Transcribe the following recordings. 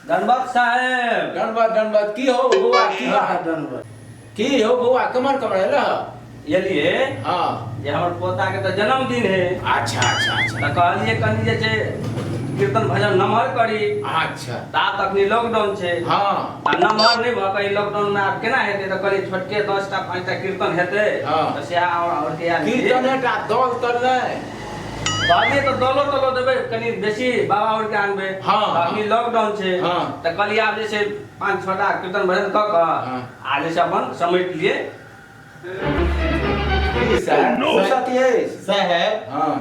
धनबाद साहेब धनबाद धनबाद की हो बुआ की धन्यवाद। की हो बुआ कमर कमर है ये लिए हाँ ये हमर पोता के तो जन्मदिन है। अच्छा अच्छा अच्छा तो कहलिए कनी जे छे कीर्तन भजन नमहर करी। अच्छा ता तकनी लॉकडाउन छे। हाँ आ नमहर नहीं भ कई लॉकडाउन में आब केना हेते तो कनी छोटके 10टा 5टा कीर्तन हेते। हाँ। तो से और के यार कीर्तन है दौल तर नहीं कहलिए तो दलो देबे कनी बेसी बाबा और के आनबे। हाँ, अभी लॉकडाउन छे। हाँ। तो कहलिए आब जे छे 5-6टा कीर्तन भजन क क हाँ। आ जे से अपन समेट लिए। साहेब हाँ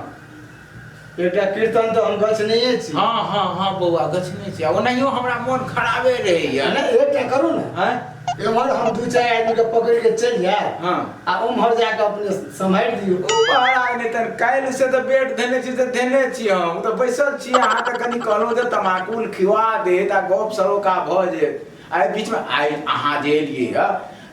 एकटा कीर्तन तो हम गछ नहीं छी। हाँ हाँ हाँ बउआ गछ नहीं छै ओनाहियो हमरा मन खराबे रहैया ना एकटा करू ना। हैं एमहर हम 2-4 आदमी के पकड़ के चल जाए। हाँ आ उम्हर जाके अपने संभाल दियो। ओ महाराज नहीं तन काल्हि से तो बेट देने छी त देने छी हम तो बैसल छी अहाँ त कनी कहलहुँ जे तमाकुल खिवा दे ता गप सरोका भ जे आइ बीच में आइ अहाँ जे एलियै ह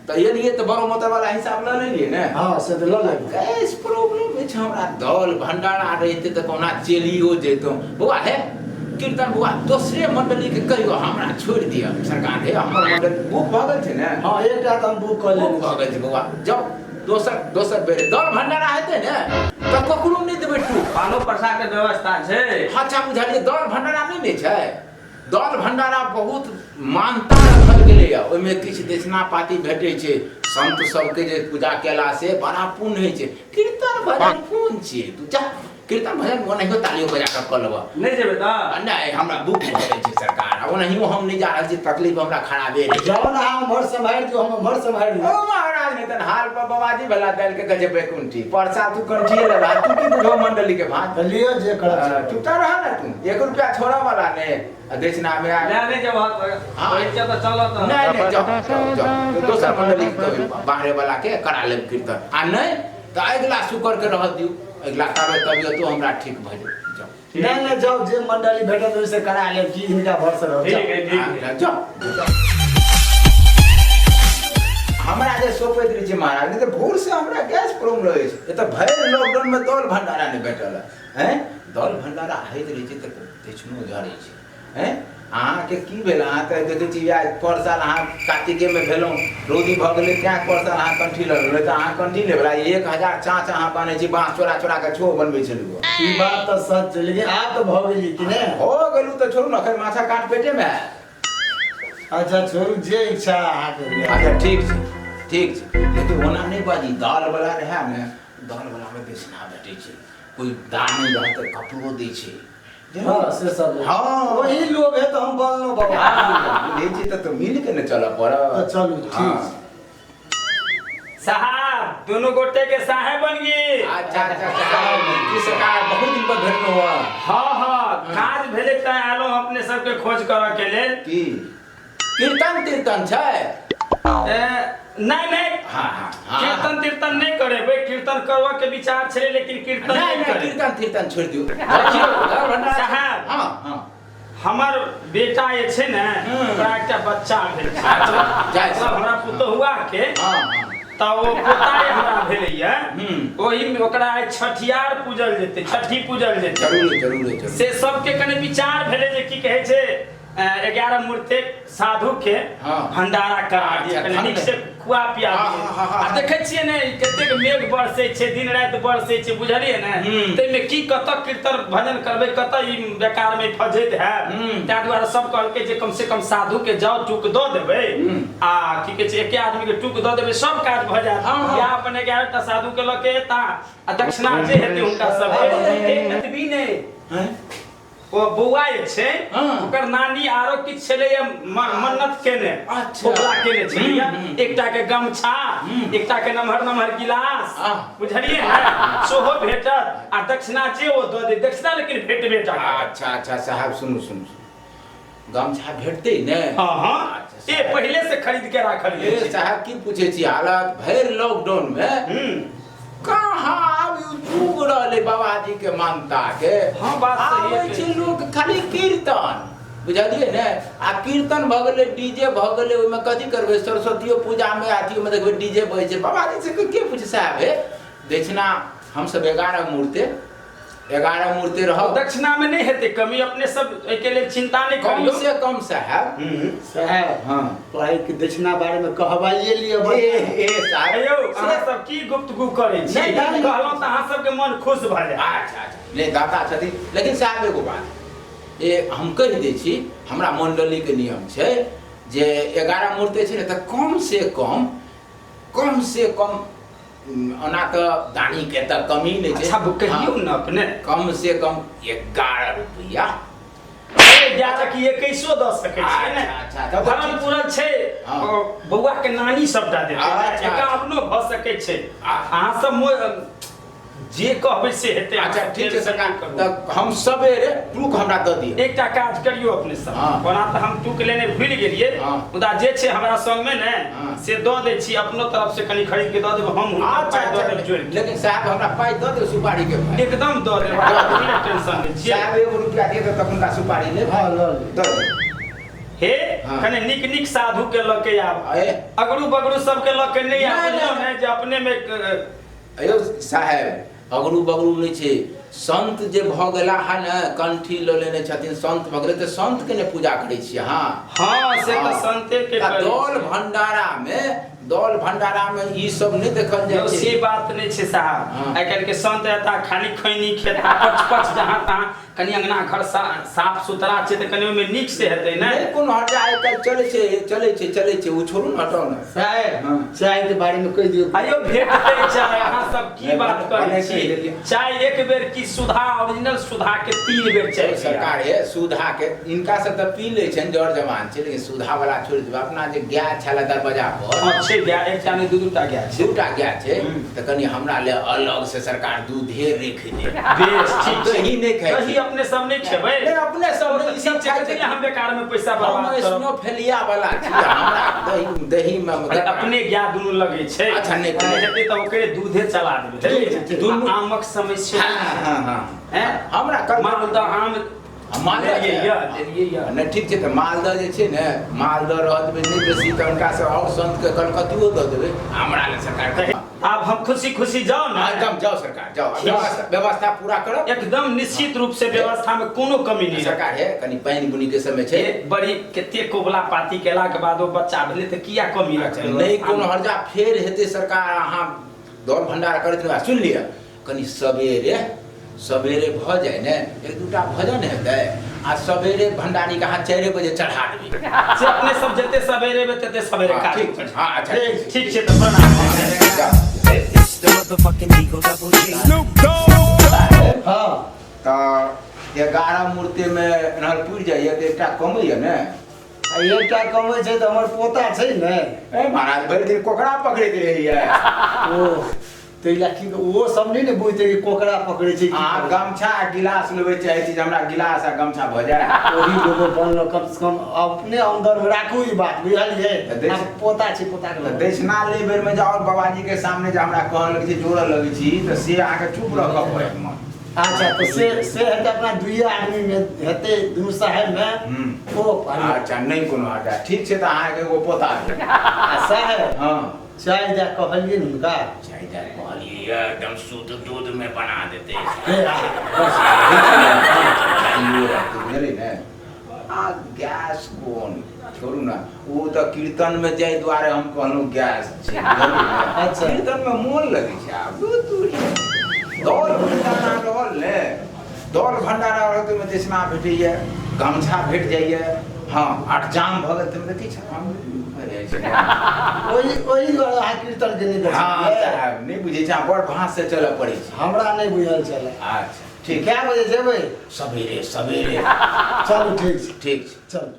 तो एलियै तो बड़ो मतलब वाला हिसाब ल लेलियै ने। हाँ से तो ल ले। गैस प्रॉब्लम है हमरा दल भंडारा रहते तो कोना चलियो जेतो बुआ है कीर्तन बुआ दूसरे मंडली के कहियो हमरा छोड़ दिया सरकार है हमर मंडल बुक भ गेल छै ने। हाँ एकटा तो हम बुक कर बुक लेने भ गेल छै बुआ जाओ दोसर बेर दल भंडारा हेतै ने त ककरो नहीं देबै टू पानो प्रसाद के व्यवस्था छे। अच्छा बुझलिए दल भंडारा नहीं ने छै दल भंडारा बहुत मानता रखल गेलै है ओइमे किछ दक्षिणा पाती भेटै छै संत सबके जे पूजा केला से बड़ा पुण्य होइ छै कीर्तन भजन कोन छियै तू जा कीर्तन भजन ओनाहियो तालियो बजा कऽ कऽ लेबऽ नहीं जेबे त नहीं हमरा बुक भऽ गेल छै सरकार ओनाहियो हम नहीं जा रहल छी तकलीफ हमरा खराबे रहै जाओ ना हम उम्हर संभाल दियो हम उम्हर संभाल ओ दियो। महाराज नहीं तन हाल पर बाबाजी भला दाल के गजे बैकुंठी परसा तू कंठी लगा तू की बुझो मंडली के भात तो लियो जे करा। चुपता रहा ना तू 1 रुपया छोड़ा वाला ने दक्षिणा में आ ले नहीं जब हाँ। पैसा तो चलो तो नहीं जाओ दोसर मंडली के बाहरे वाला के करा लेब कीर्तन आ नहीं तो अगला शुक्र के रह दियो अगला ताबे तबियत तो हमरा ठीक भ जाओ नहीं नहीं जाओ जे मंडली भेटत ओइसे करा ले की इनका भरोसा रहो। ठीक है ठीक है। जाओ हमरा जे सोपैत रही छै महाराज नहीं तो भोर से हमरा गैस प्रॉब्लम रहै छै ए तो भैर लॉकडाउन में दल भंडारा नहीं भेटल हैं दल भंडारा हैत रही छै त तेछनो जरै छै हैं अहाँ के की भेल अहाँ त देखै छी आज पर साल अहाँ कार्तिके में भेलौ रोदी भ गेलै त्या पर साल अहाँ कंठी लड़ल त अहाँ कंठी लेबला 1000 चाँच अहाँ बानै छी बाँस चोरा चोरा के छो बनबै छलु ई बात तो सच है लेकिन आप तो भ गेली कि ने। हो गेलु त छोड़ू न खैर माछा काट पेटे में अच्छा छोड़ू जे इच्छा आके अच्छा ठीक छै लेकिन ओना नहीं बाजी दाल वाला रहे ने दाल वाला में दक्षिणा भेटै छै कोई दान नहीं रहत कपड़ो दै छै हाँ से सब हाँ। वही लोग है तो हम बोलनो बाबा। ले छी तो मिल के न चल पड़ा तो चलू ठीक। साहब दोनों गोटे के साहेब बन गई। अच्छा अच्छा की सरकार बहुत दिन पर भेटलो हुआ हाँ हाँ काज भेले त आलो अपने सबके खोज कर के लेल। की कीर्तन छै नहीं नहीं हाँ हाँ कीर्तन तीर्तन नहीं करे भाई कीर्तन करवा के विचार छे लेकिन कीर्तन नहीं करे। कीर्तन छोड़ दियो साहब हाँ हाँ हमर बेटा ये छे ने ओकरा एकटा बच्चा भेल छै। जाय मतलब हमरा पुतहुआ के हाँ त वो पोता ये हमरा भेलैया हम्म। ओही में ओकरा छठियार पूजल जेते छठी पूजल जेते जरूर से सबके कने विचार भेले जे की कहे छै 11 मूर्ति साधु के हाँ। भंडारा करा दिए कने नीक से खुआ पिया दिए। आ देखे छिए ने कतेक मेघ बरसे छै दिन रात बरसे छै बुझलिए ने तै में की कत कीर्तन भजन करबे कत ई बेकार में फजैत है ता द्वारा सब कहल के जे कम से कम साधु के जाओ टूक द देबे आ की कहे छै एके आदमी के टूक द देबे सब काज भ जात। या अपन 11 टा साधु के लके ता आ दक्षिणा जे हेते हुनका सब के एतबी ने ओ बौआ छै ओकर नानी आरो किछ छले मन्नत केने छोकरा केने छलिया एकटा के गमछा एकटा के नमहर गिलास बुझलिए ना सोहो भेटत आ दक्षिणा जे ओ द दे दक्षिणा लेकिन भेटबे टा। अच्छा साहब सुनु गमछा भेटते ने हां हां ए पहले से खरीद के राखल ए छै। साहब की पूछे छी हालत भैर लॉकडाउन में कहाँ अब जुग रहले बाबाजी के मानता के हां बात सही है। आबै छै लोग खाली कीर्तन बुझलिए ने आ कीर्तन भ गेलै डीजे भ गेलै ओइमे कथि करबै सरस्वतियो पूजा में आथी में देखबै डीजे बजै छै बाबाजी से के पूछे साहब हे दक्षिणा हम सब 11 मूर्ति 11 मूर्ति रहो। दक्षिणा में नहीं हेते कमी, अपने सब के लिए चिंता नहीं करियो। कम से कम साहब। साहब हाँ भाई के दक्षिणा बारे में कहबाइए लिए ए साहब अयो अहाँ सब की गुप्तगू करे छी, नहीं। कहलौं त अहाँ सबके मन खुश भ जाय। अच्छा अच्छा ले दाता छथिन, लेकिन साहब एगो बात ये हम कहि दै छी, हमरा मंडली के नियम छै जे 11 मूर्ति छै ने त कम से कम ओना त दानी के त कमी नहीं छै। अच्छा कहियो न अपने कम से कम 11 रुपया 11 की 21 दऽ सकै छियै ने। अच्छा, अच्छा, धर्म पूरन छै हाँ। बौआ के नानी सबटा देतै, अच्छा, 51 भ सकै छै। अहाँ सब जे कहबै से हेतै। अच्छा ठीक छै सरकार, त हम सबेरे टूक हमरा द दियौ। एकटा काज करियो अपने सब, हाँ। ओना त हम टूक लेने भूल गेलियै, हाँ। मुदा जे छै हमरा संग में ने हाँ। से द दै छी, अपनो तरफ से कनी खरीद के द देब हम। अच्छा द देब जोड़ के। लेकिन साहब हमरा पाइ द दियौ सुपारी के पाइ। एकदम द देब, बिना टेंशन ले। जे साहब 1 रुपया दे त तखन का सुपारी ले। हाँ ल द दियौ। हे हाँ। कने निक साधु के ल के आब, अरे अगरू बगरू सब के ल के नहीं आब, नहीं, बुझलौ नहीं। ने जे अपने में अयो साहब अगरू बगरू नहीं छै, संत जे भ गेला है ने कंठी ल लेने छथिन, संत भ गेलै त संत के ने पूजा करै छी अहाँ। हाँ से त हाँ। संते के आ करै दौल भंडारा में ई सब नहीं देखल यो जाय से छै। बात नहीं छै साहब। हाँ। आइ काल्हि के संत एता खाली खैनी खेता पच जहाँ तहाँ, कनी अंगना घर साफ सुथरा छै त कनी ओमे नीक से हेतै ने। नहीं कोनो हटा आइ काल्हि चलै छै ओ छोड़ू न, हटाउ न। साहब हाँ। चाय के बारे में कह दियो। आइयो भेटतै चाय, अहाँ सब की नहीं, बात करै नहीं, छी। नहीं, चाय एक बेर की सुधा, ओरिजिनल सुधा के 3 बेर चाय सरकार है सुधा के इनका से त पी ले छन जड़ जवान छै, लेकिन सुधा वाला छोड़ देबे। अपना जे गाय छला दरवाजा पर अच्छे गया एक चाने दूटा गया छै। 2टा गाय छै त कनी हमरा ले अलग से सरकार दूधे रख दे। बेस ठीक छै। दही नहीं खाइ दही छी। अपने सब नहीं खेबै। नहीं अपने सब ई सब खाइ चीज छै। हम बेकार में पैसा हम बर्बाद करब। स्नोफेलिया वाला छी, हमरा दही में अरे अपने गया दुनू लगे छै। अच्छा, नहीं, नहीं हेतै त ओकरे दूधे चला देबै। दुनू- आमक समस्या हां हैं हमरा कर मालदह आम मालदह देलियै या नहीं ठीक छै त मालदह जे छै ने, मालदह रह देबै नहीं बेसी त उनका से और संत के कलकतियो द देबै। हमरा ले सरकार के अब हम खुशी जाओ ना। एकदम जाओ सरकार जाओ, ठीक। व्यवस्था पूरा करो। एकदम निश्चित रूप से व्यवस्था में कोनो कमी नहीं सरकार है कनी पानी बुनी के समय छै। बड़ी केते कोबला पाती केला के बाद ओ बच्चा भेले त किया कमी रखै। नहीं कोनो हर्जा फेर हेतै सरकार। अहाँ दौड़ भंडारा करैत रहो, सुन लिअ कनी सवेरे भ जाए ने, 1-2टा भजन हेतै आ सवेरे भंडारी के हाथ 4 बजे चढ़ा देबै। से अपने सब जते सवेरे में तते सवेरे हाँ, काज ठीक छै। हाँ, अच्छा, ठीक। ठीक छै त प्रणाम। The motherfucking Eagle Double G. हाँ त 11 मूर्ति में एनहर पुर जाइए त एकटा कमैया ने। आ एकटा कमै छै त हमर पोता छै ने। ए महाराज भरि दिन कोकड़ा पकड़ैत रहैया। ओ तैला की वो सब नहीं ने बुझते कि कोकड़ा पकड़े छै। अहाँ गमछा आ गिलास लेबै चाहै छी जे हमरा गिलास आ गमछा भ जाए। ओही लोगो बनल कम से कम अपने अंदर में राखू ई बात बुझलिए। देख- अब पोता छै, पोता के लग। दक्षिणा ले बेर में जाओ बाबाजी के सामने जे हमरा कहल लगे छी जोड़ल लगे छी त से अहाँके चुप रखब पड़त मन। अच्छा तो से हेतै अपना दुइये आदमी में हेतै दुनू साहेब में। ओ पानी अच्छा नहीं कोनो हटा ठीक छै त अहाँके एगो पोता है। साहेब हाँ चाय दे कहलिए उनका। चाहिए कहलिए एकदम शुद्ध दूध में बना देते। ए, बस। बुझली ने आ गैस कोन छोड़ू ना, वो तो कीर्तन में जाए द्वारे हम कहलहुँ गैस छै। अच्छा। कीर्तन में मोन लगे छै। आब दौड़ भंडारा रहल ने, दौड़ भंडारा रहल तऽ ओहिमे दक्षिणा भेटैए, गमछा भेट जाइए। हाँ अठजाम भऽ गेल तऽ देखै छै हम ओही दुआरे अहाँ कीर्तन के नहीं देख हाँ सकलियै। साहब नहीं बुझे छै, बड़ भाँस से चलऽ पड़ै छै। हमरा नहीं बुझल चले। अच्छा ठीक, क्या बजे जेबै? सवेरे सवेरे चलू ठीक छै, ठीक छै। चलू।